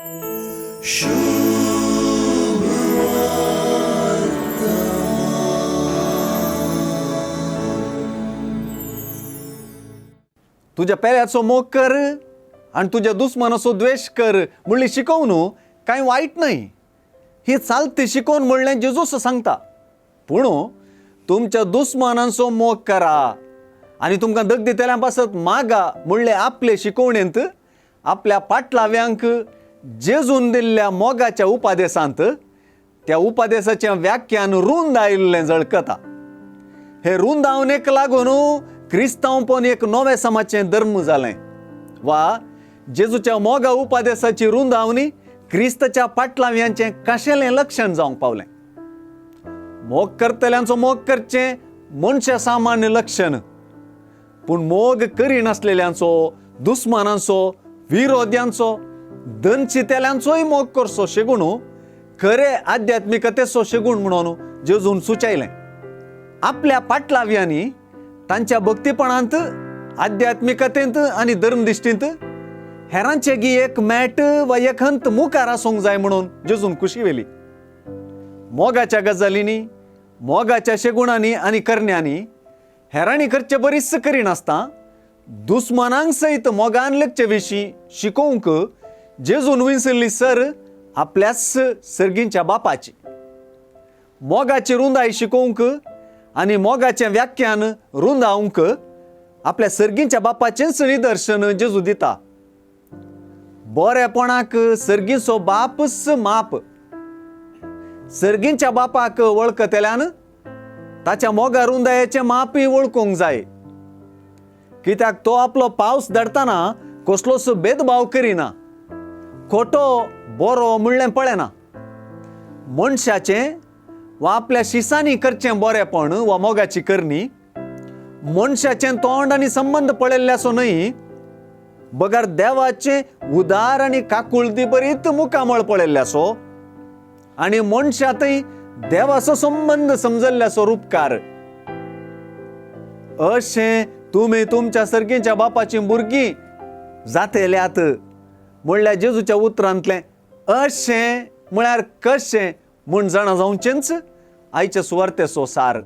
तुझ्या पेल्याचो मोग कर आणि तुझ्या दुश्मनाचो द्वेष कर म्हणली शिकवून कांय वाईट नाही. ही चालती शिकवून म्हणलें जेजूस सांगता. पूण तुमच्या दुश्मनांचो मोग करा आणि तुमकां दग दितल्यां पासत मागा म्हणले आपले शिकवणेंत आपल्या पाटलाव्यांक जेजून दिल्ल्या मोगाच्या उपादेशांत त्या उपादेशाचें व्याख्यान रुंद आयिल्लें झळकता. हे रुंदावनेक लागून क्रिस्तांवपण एक नवे समाजचें धर्म जालें. वा जेजूच्या मोगा उपादेशाची रुंदावणी क्रिस्ताच्या पाटलाव्यांचें खाशेलें लक्षण जावंक पावलें. मोग करतल्यांचो मोग करचें मनशा सामान्य लक्षण, पूण मोग करिनासलेल्यांचो, दुस्मानांचो, विरोध्यांचो, धनचितेल्यांचोय मोग करचो शेगूण खरे आध्यात्मिकतेचो शेगूण म्हणून जेजून सुचयलें. आपल्या पाटलाव्यांनी तांच्या भक्तीपणांत, आध्यात्मिकतेंत आनी धर्मदिश्टींत हेरांचे गी एक मेट वा एकंत मुखार आसूंक जाय म्हणून जेजून खुशी वेली. मोगाच्या गजालींनी, मोगाच्या शेगुणांनी आनी करण्यांनी हेरांनी करचे बरीच करिनासता दुस्मनांक सयत मोगान लेखचे विशीं शिकोवंक जेजून विसरली सर आपल्याच सर्गींच्या बापाची. मोगाची रुंदाय शिकोवंक आनी मोगाचें व्याख्यान रुंदावंक आपल्या सर्गींच्या बापाचेंच निदर्शन जेजू दिता. बरेपणाक सर्गीचो बापच माप. सर्गींच्या बापाक वळखतल्यान ताच्या मोगा रुंदायेचें मापय वळखूंक जाय. कित्याक तो आपलो पावस धाडटाना कसलोच भेदभाव करिना. खोटो बरो म्हणलें पळयना. मनशाचें वा आपल्या शिसांनी करचें बरेपण वा मोगाची करणी मनशाचें तोंड आनी संबंध पळयल्ल्याचो न्हय, बगार देवाचें उदार आनी काकुळटी बरीत मुखामळ पळयल्ल्याचो आनी मनशांतय देवाचो संबंध समजल्ल्याचो रूपकार. अशें तुमी तुमच्या सर्गींच्या बापाची भुरगीं जातल्यात म्हणल्यार जेजूच्या उतरांतलें अशें म्हळ्यार कशें म्हूण जाणा जावचेंच आयचे सुवार्तेचो सार.